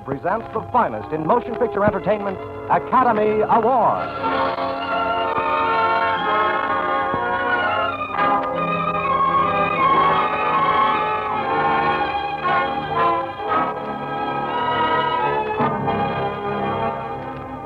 Squibb presents the finest in motion picture entertainment, Academy Award.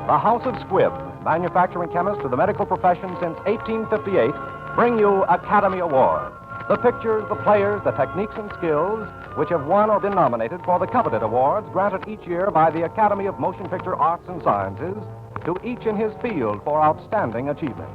The House of Squibb, manufacturing chemists to the medical profession since 1858, bring you Academy Award. The pictures, the players, the techniques and skills which have won or been nominated for the coveted awards granted each year by the Academy of Motion Picture Arts and Sciences to each in his field for outstanding achievement.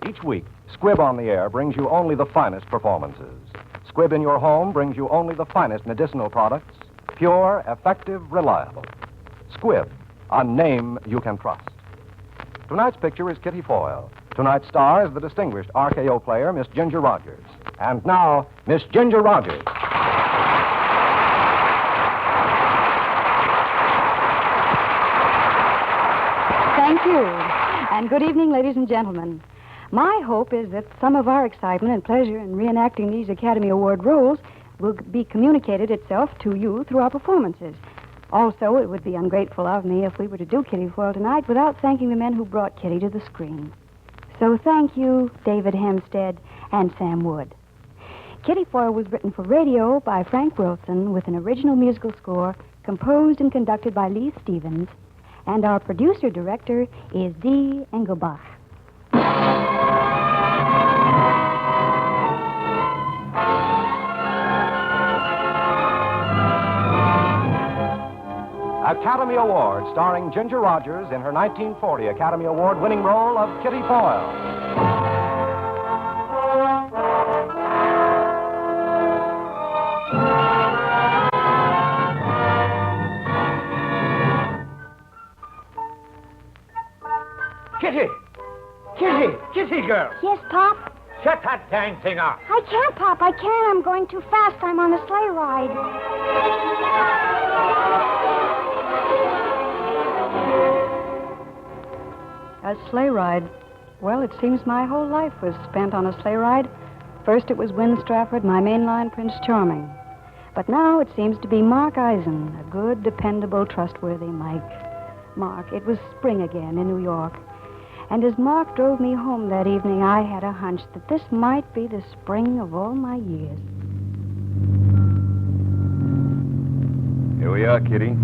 Each week, Squibb on the Air brings you only the finest performances. Squibb in your home brings you only the finest medicinal products, pure, effective, reliable. Squibb, a name you can trust. Tonight's picture is Kitty Foyle. Tonight's star is the distinguished RKO player, Miss Ginger Rogers. And now, Miss Ginger Rogers. Thank you. And good evening, ladies and gentlemen. My hope is that some of our excitement and pleasure in reenacting these Academy Award roles will be communicated itself to you through our performances. Also, it would be ungrateful of me if we were to do Kitty Foyle tonight without thanking the men who brought Kitty to the screen. So thank you, David Hempstead and Sam Wood. Kitty Foyle was written for radio by Frank Wilson with an original musical score composed and conducted by Lee Stevens, and our producer-director is Dee Engelbach. Academy Award, starring Ginger Rogers in her 1940 Academy Award-winning role of Kitty Foyle. Kitty! Kitty! Kitty, girl! Yes, Pop? Shut that dang thing off. I can't, Pop. I can't. I'm going too fast. I'm on a sleigh ride. A sleigh ride. Well, it seems my whole life was spent on a sleigh ride. First it was Win Strafford, my mainline Prince Charming. But now it seems to be Mark Eisen, a good, dependable, trustworthy Mike. Mark, it was spring again in New York. And as Mark drove me home that evening, I had a hunch that this might be the spring of all my years. Here we are, Kitty.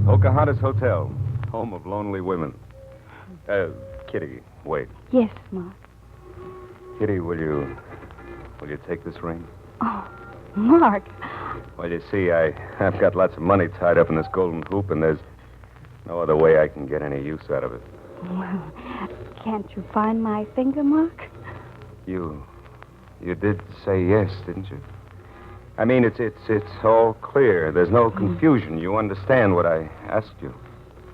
Pocahontas Hotel, home of lonely women. Kitty, wait. Yes, Mark. Kitty, will you take this ring? Oh, Mark. Well, you see, I've got lots of money tied up in this golden hoop, and there's no other way I can get any use out of it. Well, can't you find my finger, Mark? You did say yes, didn't you? I mean, it's all clear. There's no confusion. You understand what I asked you.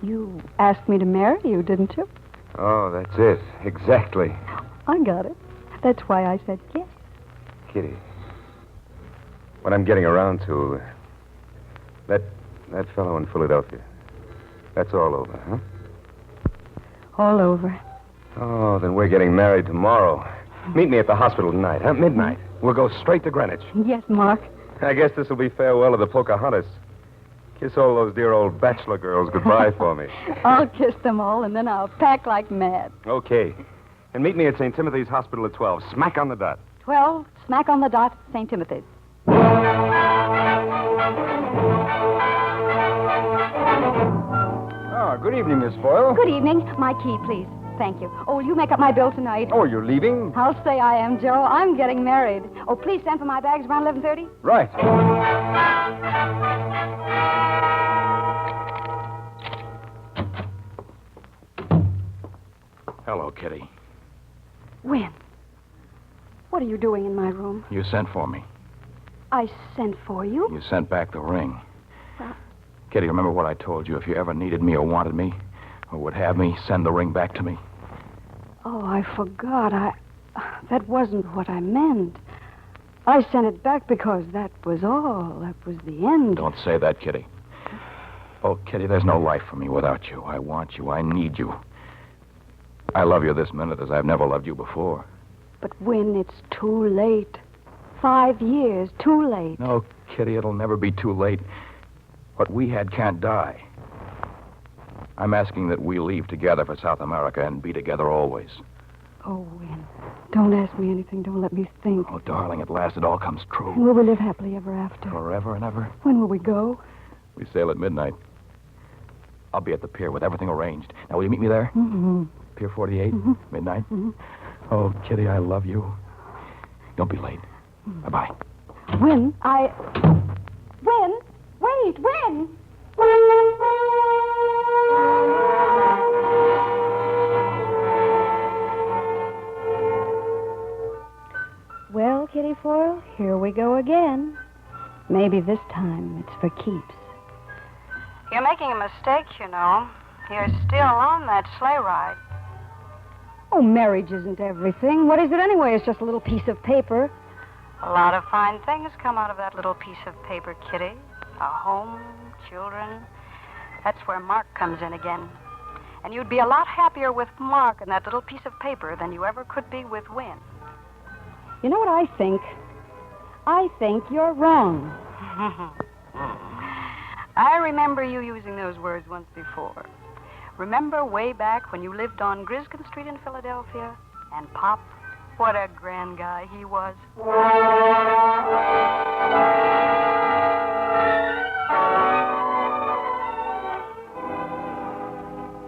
You asked me to marry you, didn't you? Oh, that's it. Exactly. I got it. That's why I said yes. Kitty, what I'm getting around to, that fellow in Philadelphia, that's all over, huh? All over. Oh, then we're getting married tomorrow. Meet me at the hospital tonight, huh? Midnight. We'll go straight to Greenwich. Yes, Mark. I guess this will be farewell to the Pocahontas. Kiss all those dear old bachelor girls goodbye for me. I'll kiss them all, and then I'll pack like mad. Okay. And meet me at St. Timothy's Hospital at 12, smack on the dot. 12, smack on the dot, St. Timothy's. Good evening, Miss Foyle. Good evening. My key, please. Thank you. Oh, will you make up my bill tonight? Oh, you're leaving? I'll say I am, Joe. I'm getting married. Oh, please send for my bags around 11:30. Right. Hello, Kitty. Win. What are you doing in my room? You sent for me. I sent for you? You sent back the ring. Kitty, remember what I told you? If you ever needed me or wanted me, or would have me, send the ring back to me. Oh, I forgot. That wasn't what I meant. I sent it back because that was all. That was the end. Don't say that, Kitty. Oh, Kitty, there's no life for me without you. I want you. I need you. I love you this minute as I've never loved you before. But when it's too late. 5 years, too late. No, Kitty, it'll never be too late. What we had can't die. I'm asking that we leave together for South America and be together always. Oh, Win, don't ask me anything. Don't let me think. Oh, darling, at last it all comes true. Will we live happily ever after? Forever and ever. When will we go? We sail at midnight. I'll be at the pier with everything arranged. Now, will you meet me there? Mm-hmm. Pier 48, midnight. Mm-hmm. Oh, Kitty, I love you. Don't be late. Bye-bye. Win, Win! Wait, Win! Well, Kitty Foyle, here we go again. Maybe this time it's for keeps. You're making a mistake, you know. You're still on that sleigh ride. Oh, marriage isn't everything. What is it anyway? It's just a little piece of paper. A lot of fine things come out of that little piece of paper, Kitty. A home, children. That's where Mark comes in again. And you'd be a lot happier with Mark and that little piece of paper than you ever could be with Win. You know what I think? I think you're wrong. I remember you using those words once before. Remember way back when you lived on Griskin Street in Philadelphia? And Pop, what a grand guy he was.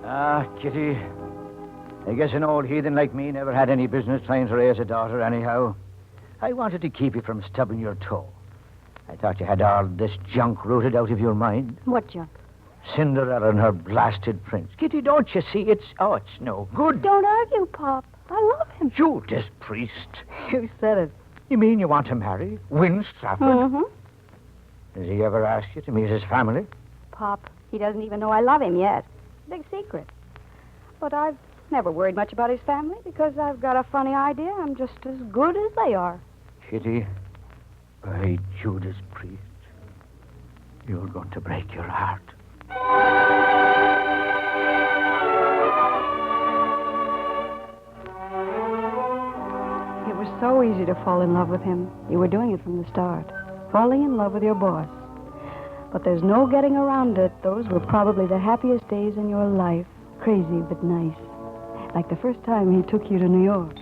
Ah, Kitty. I guess an old heathen like me never had any business trying to raise a daughter anyhow. I wanted to keep you from stubbing your toe. I thought you had all this junk rooted out of your mind. What junk? Cinderella and her blasted prince. Kitty, don't you see? It's no good. Don't argue, Pop. I love him. Judas Priest. You said it. You mean you want to marry Win Strafford? Mm-hmm. Has he ever asked you to meet his family? Pop, he doesn't even know I love him yet. Big secret. But I've never worried much about his family because I've got a funny idea I'm just as good as they are. Kitty, by Judas Priest, you're going to break your heart. It was so easy to fall in love with him. You were doing it from the start. Falling in love with your boss. But there's no getting around it. Those were probably the happiest days in your life. Crazy but nice. Like the first time he took you to New York.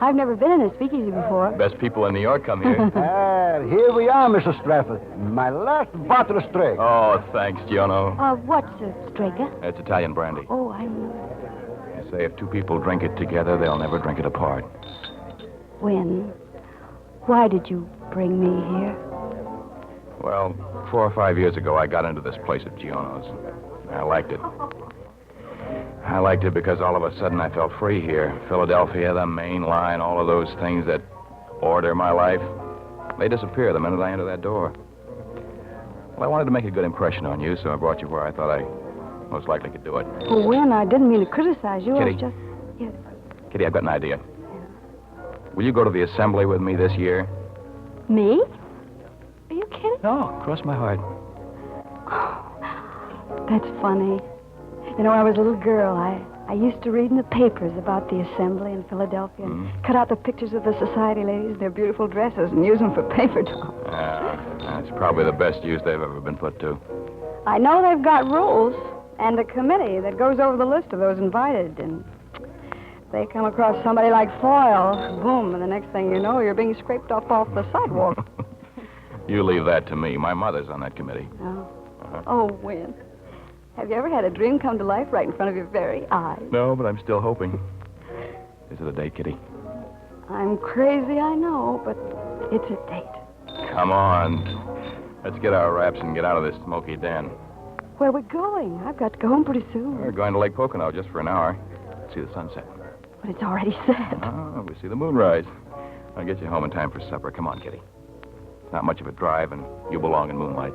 I've never been in a speakeasy before. Best people in New York come here. Here we are, Mr. Strafford. My last bottle of straight. Oh, thanks, Giono. What's a Strega? It's Italian brandy. Oh, I know. They say if two people drink it together, they'll never drink it apart. Win, why did you bring me here? Well, 4 or 5 years ago, I got into this place at Giono's. I liked it. I liked it because all of a sudden I felt free here. Philadelphia, the main line, all of those things that order my life, they disappear the minute I enter that door. Well, I wanted to make a good impression on you, so I brought you where I thought I most likely could do it. Well, Win, I didn't mean to criticize you. Kitty. I was just... Yes. Kitty, I've got an idea. Will you go to the assembly with me this year? Me? Are you kidding? No, cross my heart. That's funny. You know, when I was a little girl, I used to read in the papers about the assembly in Philadelphia and cut out the pictures of the society ladies, their beautiful dresses, and use them for paper dolls. That's probably the best use they've ever been put to. I know they've got rules and a committee that goes over the list of those invited, and they come across somebody like Foyle, boom, and the next thing you know, you're being scraped off the sidewalk. You leave that to me. My mother's on that committee. Oh. Oh, Win. Have you ever had a dream come to life right in front of your very eyes? No, but I'm still hoping. Is it a date, Kitty? I'm crazy, I know, but it's a date. Come on. Let's get our wraps and get out of this smoky den. Where are we going? I've got to go home pretty soon. We're going to Lake Pocono just for an hour. See the sunset. But it's already set. Oh, we see the moonrise. I'll get you home in time for supper. Come on, Kitty. It's not much of a drive, and you belong in moonlight.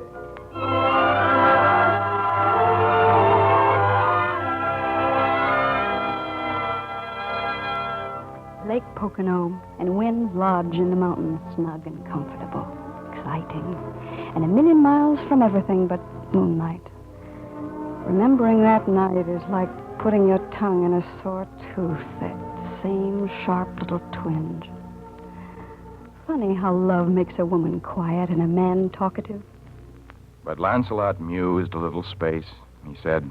Lake Pocono and Wynn's Lodge in the mountains, snug and comfortable. exciting. And a million miles from everything but moonlight. Remembering that night is like putting your tongue in a sore tooth, that same sharp little twinge. Funny how love makes a woman quiet and a man talkative. But Lancelot mused a little space. He said,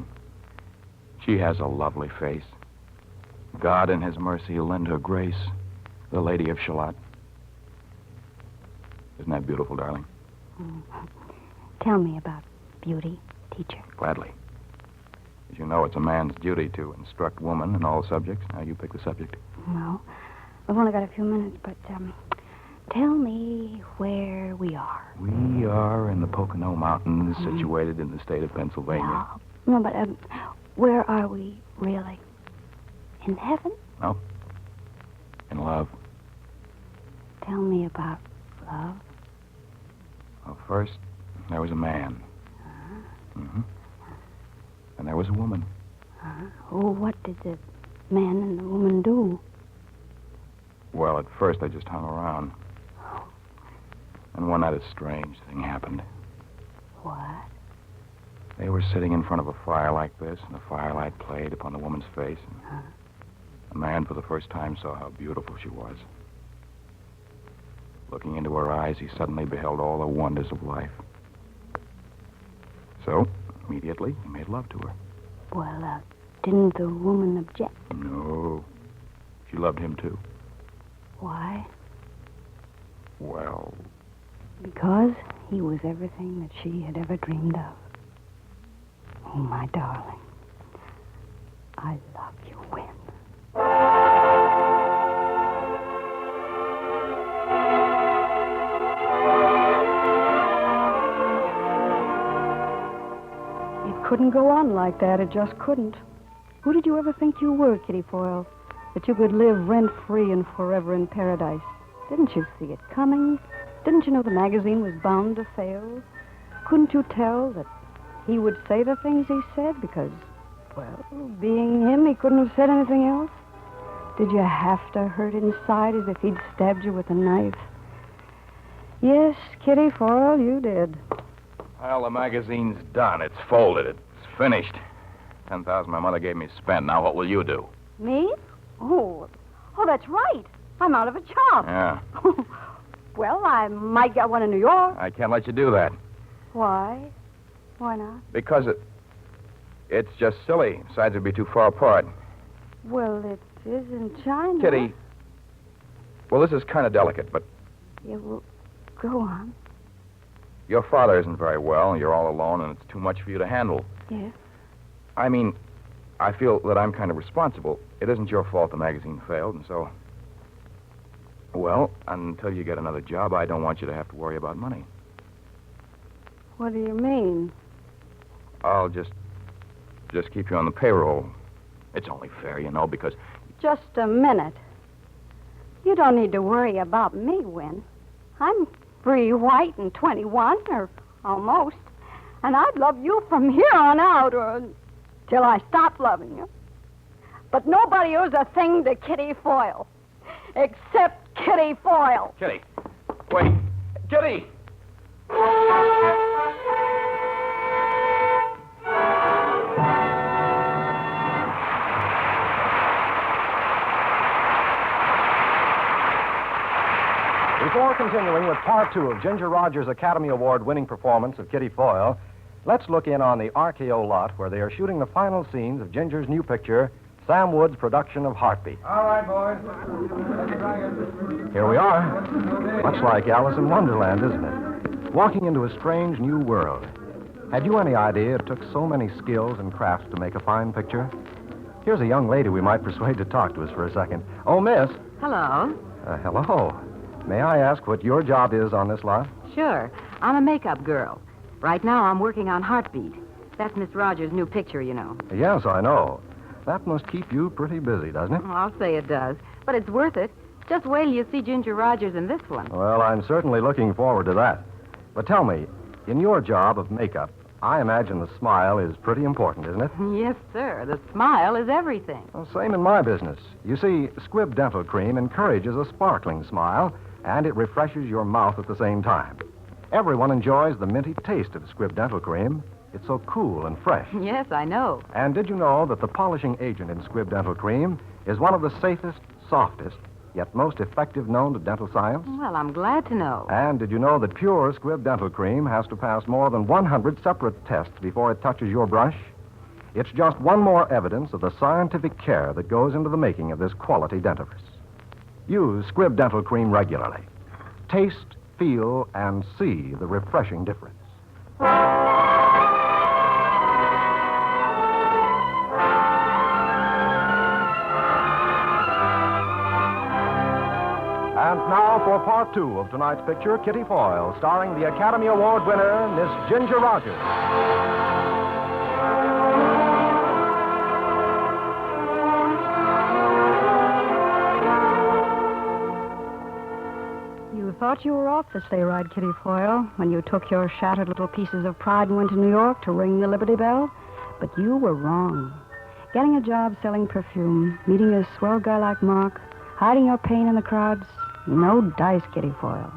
"She has a lovely face. God in his mercy lend her grace, the Lady of Shalott." Isn't that beautiful, darling? Tell me about beauty, teacher. Gladly. As you know, it's a man's duty to instruct woman in all subjects. Now you pick the subject. Well, we've only got a few minutes, but tell me where we are. We are in the Pocono Mountains, situated in the state of Pennsylvania. No, but where are we really? In heaven? No. In love. Tell me about love. Well, first, there was a man. Mm-hmm. And there was a woman. Oh, what did the man and the woman do? Well, at first, they just hung around. And one night, a strange thing happened. What? They were sitting in front of a fire like this, and the firelight played upon the woman's face. And the man, for the first time, saw how beautiful she was. Looking into her eyes, he suddenly beheld all the wonders of life. So, immediately, he made love to her. Well, didn't the woman object? No. She loved him, too. Why? Well... Because he was everything that she had ever dreamed of. Oh, my darling. I love you, Win. It couldn't go on like that. It just couldn't. Who did you ever think you were, Kitty Foyle? That you could live rent-free and forever in paradise? Didn't you see it coming? Didn't you know the magazine was bound to fail? Couldn't you tell that he would say the things he said because, well, being him, he couldn't have said anything else? Did you have to hurt inside as if he'd stabbed you with a knife? Yes, Kitty Foyle, you did. Well, the magazine's done. It's folded. It's finished. $10,000 my mother gave me is spent. Now what will you do? Me? Oh, that's right. I'm out of a job. Yeah. Well, I might get one in New York. I can't let you do that. Why? Why not? Because it's just silly. Besides, it'd be too far apart. Well, it is in China. Kitty. Well, this is kind of delicate, but... Yeah, well, go on. Your father isn't very well. You're all alone, and it's too much for you to handle. Yes? I mean, I feel that I'm kind of responsible. It isn't your fault the magazine failed, and so... Well, until you get another job, I don't want you to have to worry about money. What do you mean? I'll just keep you on the payroll. It's only fair, you know, because... Just a minute. You don't need to worry about me, Win. I'm free, white, and 21, or almost. And I'd love you from here on out, or till I stop loving you. But nobody owes a thing to Kitty Foyle. Except Kitty Foyle. Kitty. Wait. Kitty! Before continuing with part 2 of Ginger Rogers' Academy Award-winning performance of Kitty Foyle, let's look in on the RKO lot where they are shooting the final scenes of Ginger's new picture, Sam Wood's production of Heartbeat. All right, boys. Here we are. Much like Alice in Wonderland, isn't it? Walking into a strange new world. Had you any idea it took so many skills and crafts to make a fine picture? Here's a young lady we might persuade to talk to us for a second. Oh, miss. Hello. Hello. May I ask what your job is on this lot? Sure. I'm a makeup girl. Right now I'm working on Heartbeat. That's Miss Rogers' new picture, you know. Yes, I know. That must keep you pretty busy, doesn't it? Well, I'll say it does. But it's worth it. Just wait till you see Ginger Rogers in this one. Well, I'm certainly looking forward to that. But tell me, in your job of makeup, I imagine the smile is pretty important, isn't it? Yes, sir. The smile is everything. Well, same in my business. You see, Squibb Dental Cream encourages a sparkling smile, and it refreshes your mouth at the same time. Everyone enjoys the minty taste of Squibb Dental Cream. It's so cool and fresh. Yes, I know. And did you know that the polishing agent in Squibb Dental Cream is one of the safest, softest, yet most effective known to dental science? Well, I'm glad to know. And did you know that pure Squibb Dental Cream has to pass more than 100 separate tests before it touches your brush? It's just one more evidence of the scientific care that goes into the making of this quality dentifrice. Use Squibb Dental Cream regularly. Taste, feel, and see the refreshing difference. And now for part 2 of tonight's picture, Kitty Foyle, starring the Academy Award winner, Miss Ginger Rogers. You thought you were off the sleigh ride, Kitty Foyle, when you took your shattered little pieces of pride and went to New York to ring the Liberty Bell. But you were wrong. Getting a job selling perfume, meeting a swell guy like Mark, hiding your pain in the crowds, no dice, Kitty Foyle.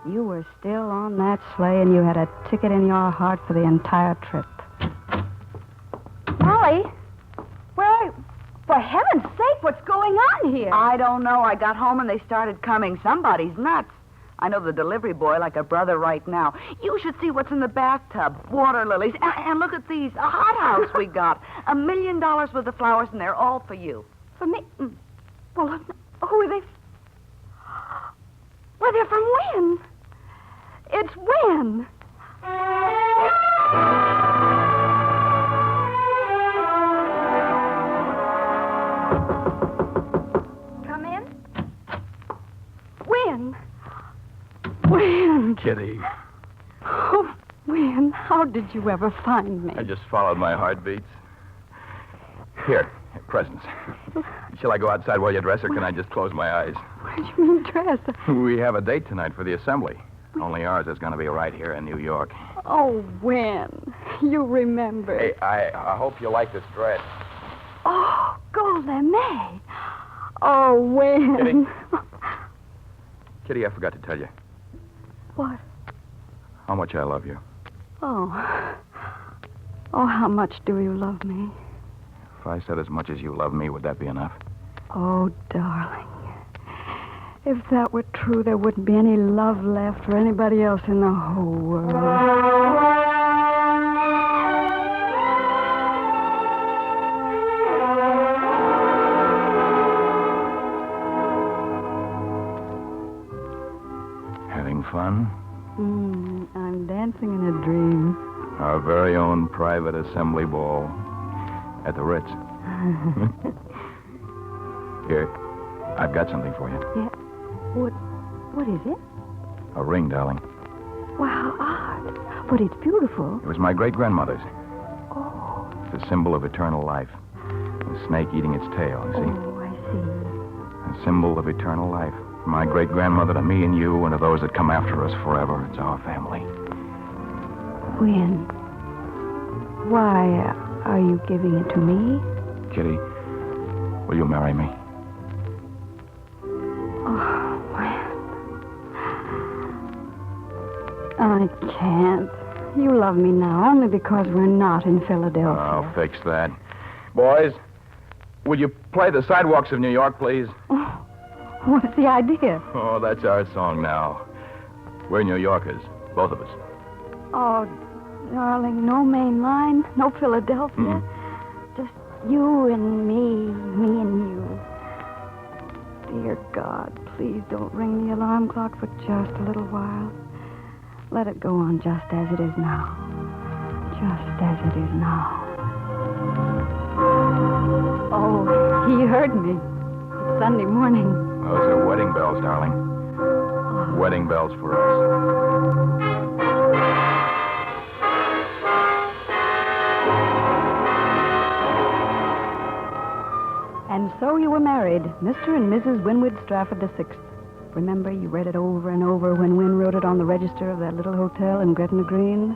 You were still on that sleigh, and you had a ticket in your heart for the entire trip. Molly, for heaven's sake, what's going on here? I don't know. I got home and they started coming. Somebody's nuts. I know the delivery boy like a brother right now. You should see what's in the bathtub. Water lilies. And look at these. A hothouse we got. $1 million worth of flowers, and they're all for you. For me? Well, who are they? Well, they're from Wynn. It's Wynn. Come in. Wynn. Wynn. Kitty, Oh, Wynn, how did you ever find me? I just followed my heartbeats. Here, presents. Shall I go outside while you dress, or can I just close my eyes? What do you mean dress? We have a date tonight for the assembly. Only ours is going to be right here in New York. Oh, Wynn, you remember. Hey, I hope you like this dress. Oh, Golda Oh, Wynn. Kitty. Kitty, I forgot to tell you What? how much I love you. Oh. Oh, how much do you love me? If I said as much as you love me, would that be enough? Oh, darling. If that were true, there wouldn't be any love left for anybody else in the whole world. Having fun? I'm dancing in a dream. Our very own private assembly ball at the Ritz. Here, I've got something for you. Yeah. What is it? A ring, darling. Wow, Art. But it's beautiful. It was my great-grandmother's. Oh. It's a symbol of eternal life. A snake eating its tail, you see? Oh, I see. A symbol of eternal life. From my great-grandmother to me and you and to those that come after us forever. It's our family. Wynn, why are you giving it to me? Kitty, will you marry me? Oh, Wynn. I can't. You love me now only because we're not in Philadelphia. I'll fix that. Boys, would you play the sidewalks of New York, please? Oh, what's the idea? Oh, that's our song now. We're New Yorkers, both of us. Oh, darling, no main line, no Philadelphia. Just you and me and you. Dear God, please don't ring the alarm clock for just a little while. Let it go on just as it is now. Just as it is now. Oh, he heard me. It's Sunday morning. Those are wedding bells, darling. Wedding bells for us. And so you were married, Mr. and Mrs. Winwood Strafford VI. Remember, you read it over and over when Wynn wrote it on the register of that little hotel in Gretna Green.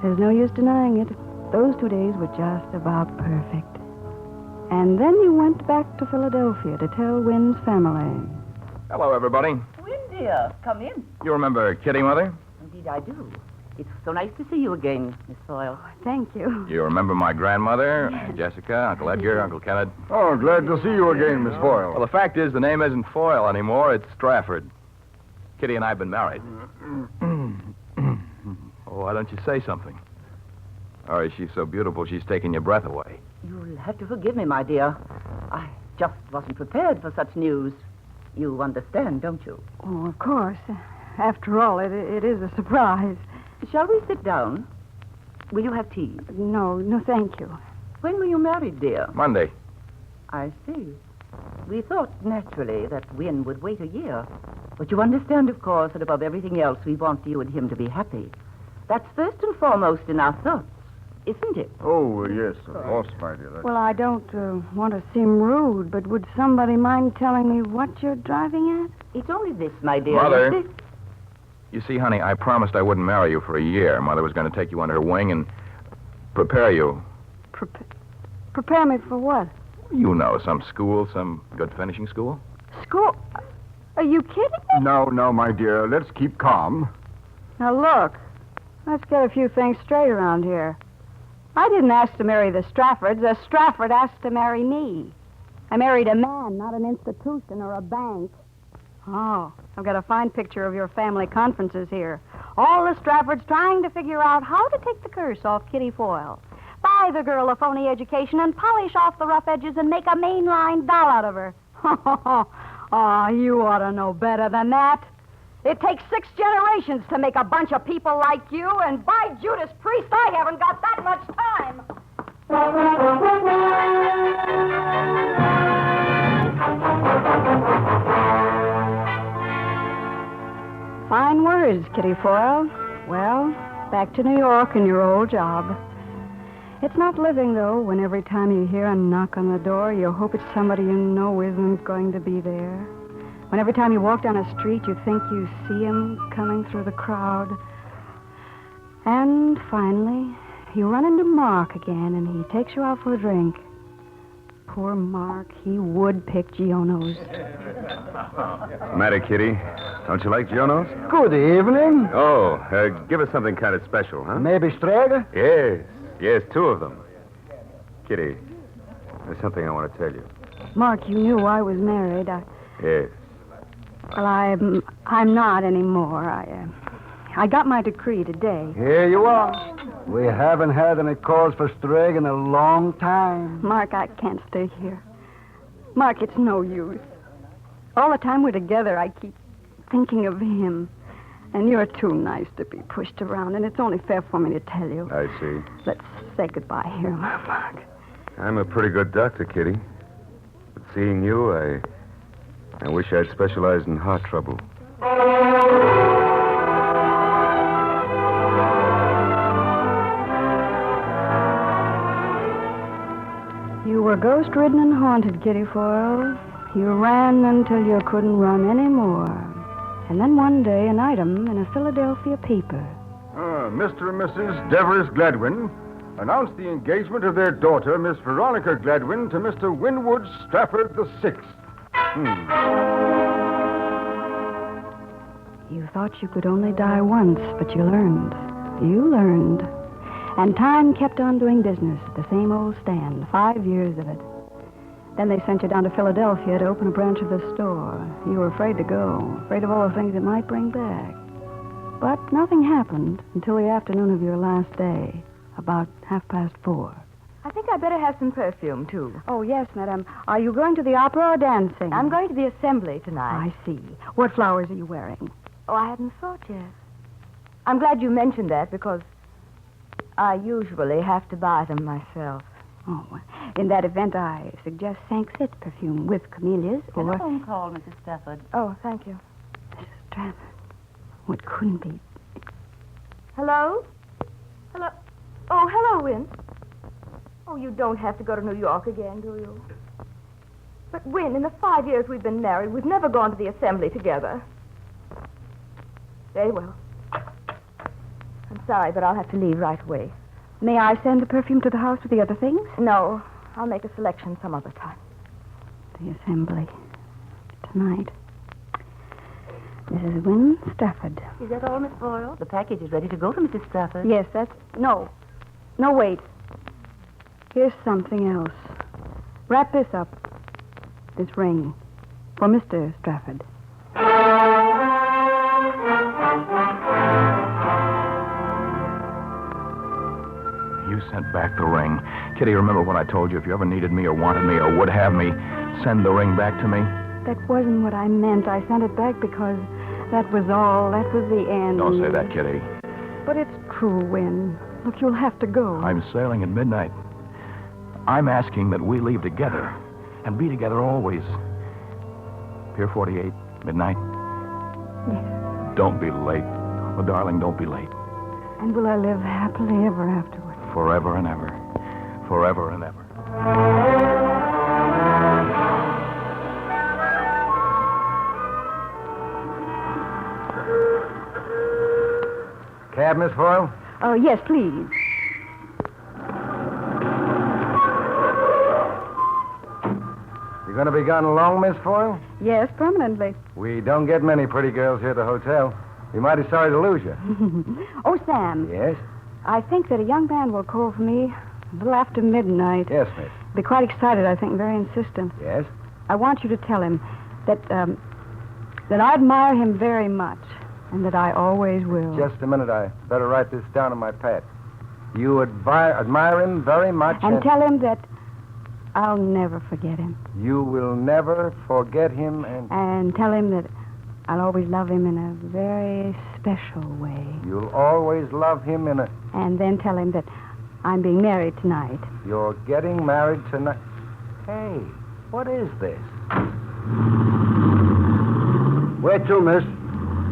There's no use denying it. Those 2 days were just about perfect. And then you went back to Philadelphia to tell Wynn's family. Hello, everybody. Wynn dear. Come in. You remember Kitty, Mother? Indeed, I do. It's so nice to see you again, Miss Foyle. Thank you. You remember my grandmother, Jessica, Uncle Edgar, Uncle Kenneth? Oh, glad to see you again, Miss Foyle. Well, the fact is, the name isn't Foyle anymore. It's Strafford. Kitty and I have been married. Oh, why don't you say something? Or is she so beautiful she's taking your breath away? You'll have to forgive me, my dear. I just wasn't prepared for such news. You understand, don't you? Oh, of course. After all, it is a surprise. Shall we sit down? Will you have tea? No, thank you. When were you married, dear? Monday. I see. We thought, naturally, that Win would wait a year. But you understand, of course, that above everything else, we want you and him to be happy. That's first and foremost in our thoughts, isn't it? Oh, yes, of course, my dear. Well, I don't want to seem rude, but would somebody mind telling me what you're driving at? It's only this, my dear. Mother. You see, honey, I promised I wouldn't marry you for a year. Mother was going to take you under her wing and prepare you. Prepare me for what? You know, some school, some good finishing school. School? Are you kidding me? No, my dear. Let's keep calm. Now, look. Let's get a few things straight around here. I didn't ask to marry the Straffords. The Strafford asked to marry me. I married a man, not an institution or a bank. Oh, I've got a fine picture of your family conferences here. All the Straffords trying to figure out how to take the curse off Kitty Foyle. Buy the girl a phony education and polish off the rough edges and make a mainline doll out of her. Oh, you ought to know better than that. It takes 6 generations to make a bunch of people like you, and by Judas Priest, I haven't got that much time. Fine words, Kitty Foyle. Well, back to New York and your old job. It's not living, though, when every time you hear a knock on the door, you hope it's somebody you know isn't going to be there. When every time you walk down a street, you think you see him coming through the crowd. And finally, you run into Mark again, and he takes you out for a drink. Poor Mark, he would pick Giono's. Matter, Kitty? Don't you like Giono's? Good evening. Oh, give us something kind of special, huh? Maybe Strager? Yes, 2 of them. Kitty, there's something I want to tell you. Mark, you knew I was married. Yes. Well, I'm not anymore. I got my decree today. Here you are. We haven't had any calls for Strag in a long time. Mark, I can't stay here. Mark, it's no use. All the time we're together, I keep thinking of him. And you're too nice to be pushed around, and it's only fair for me to tell you. I see. Let's say goodbye here, Mark. I'm a pretty good doctor, Kitty. But seeing you, I wish I'd specialized in heart trouble. You were ghost-ridden and haunted, Kitty Foyle. You ran until you couldn't run anymore. And then one day, an item in a Philadelphia paper. Mr. and Mrs. Devers Gladwin announced the engagement of their daughter, Miss Veronica Gladwin, to Mr. Winwood Stafford VI. You thought you could only die once, but you learned. You learned. And time kept on doing business at the same old stand, 5 years of it. Then they sent you down to Philadelphia to open a branch of the store. You were afraid to go, afraid of all the things it might bring back. But nothing happened until the afternoon of your last day, about 4:30. I think I better have some perfume, too. Oh, yes, madam. Are you going to the opera or dancing? I'm going to the assembly tonight. I see. What flowers are you wearing? Oh, I hadn't thought yet. I'm glad you mentioned that because I usually have to buy them myself. Oh, in that event, I suggest Sanxit perfume with camellias or... Telephone call, Mrs. Stafford. Oh, thank you. Mrs. Trafford. Oh, it couldn't be. Hello? Hello? Oh, hello, Win. Oh, you don't have to go to New York again, do you? But, Win, in the 5 years we've been married, we've never gone to the assembly together. Very well. I'm sorry, but I'll have to leave right away. May I send the perfume to the house with the other things? No, I'll make a selection some other time. The assembly. Tonight. Mrs. Wynne Stafford. Is that all, Miss Foyle? The package is ready to go to Mrs. Stafford. Yes, that's... No. No, wait. Here's something else. Wrap this up. This ring. For Mr. Stafford. You sent back the ring. Kitty, remember what I told you? If you ever needed me or wanted me or would have me, send the ring back to me. That wasn't what I meant. I sent it back because that was all. That was the end. Don't say that, Kitty. But it's true, Wynne. Look, you'll have to go. I'm sailing at midnight. I'm asking that we leave together and be together always. Pier 48, midnight. Yes. Don't be late. Oh, darling, don't be late. And will I live happily ever afterward? Forever and ever. Forever and ever. Cab, Miss Foyle? Oh, yes, please. You going to be gone long, Miss Foyle? Yes, permanently. We don't get many pretty girls here at the hotel. We're mighty sorry to lose you. Oh, Sam. Yes? I think that a young man will call for me a little after midnight. Yes, miss. Be quite excited, I think, very insistent. Yes? I want you to tell him that I admire him very much and that I always will. Just a minute. I better write this down on my pad. You admire him very much. And tell him that I'll never forget him. You will never forget him And tell him that I'll always love him in a very special way. You'll always love him in a... And then tell him that I'm being married tonight. You're getting married tonight. Hey, what is this? Where to, miss?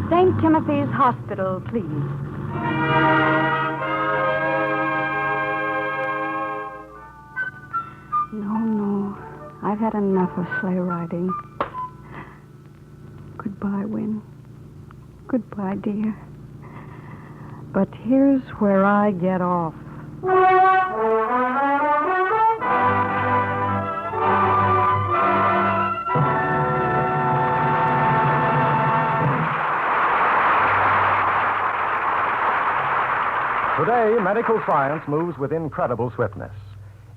St. Timothy's Hospital, please. No. I've had enough of sleigh riding. Goodbye, Wynne. Goodbye, dear. But here's where I get off. Today, medical science moves with incredible swiftness.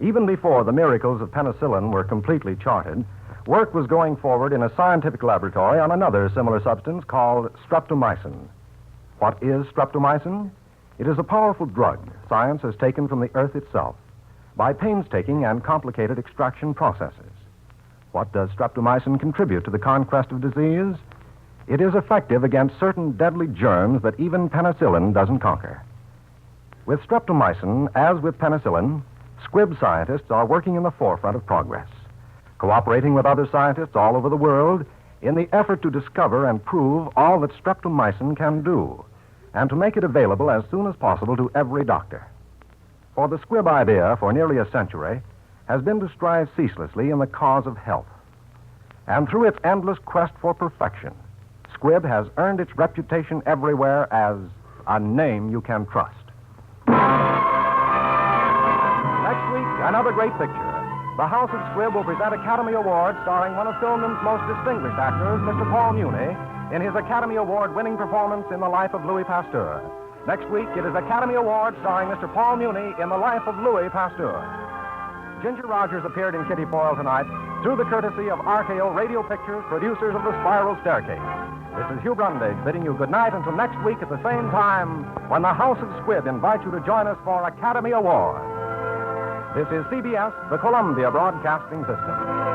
Even before the miracles of penicillin were completely charted, work was going forward in a scientific laboratory on another similar substance called streptomycin. What is streptomycin? It is a powerful drug science has taken from the earth itself by painstaking and complicated extraction processes. What does streptomycin contribute to the conquest of disease? It is effective against certain deadly germs that even penicillin doesn't conquer. With streptomycin, as with penicillin, Squibb scientists are working in the forefront of progress, cooperating with other scientists all over the world in the effort to discover and prove all that streptomycin can do, and to make it available as soon as possible to every doctor. For the Squibb idea, for nearly a century, has been to strive ceaselessly in the cause of health. And through its endless quest for perfection, Squibb has earned its reputation everywhere as a name you can trust. Next week, another great picture. The House of Squibb will present Academy Award starring one of Filmden's most distinguished actors, Mr. Paul Muni, in his Academy Award-winning performance in The Life of Louis Pasteur. Next week, it is Academy Award starring Mr. Paul Muni in The Life of Louis Pasteur. Ginger Rogers appeared in Kitty Foyle tonight through the courtesy of RKO Radio Pictures, producers of The Spiral Staircase. This is Hugh Brundage bidding you good night until next week at the same time when the House of Squibb invites you to join us for Academy Award. This is CBS, the Columbia Broadcasting System.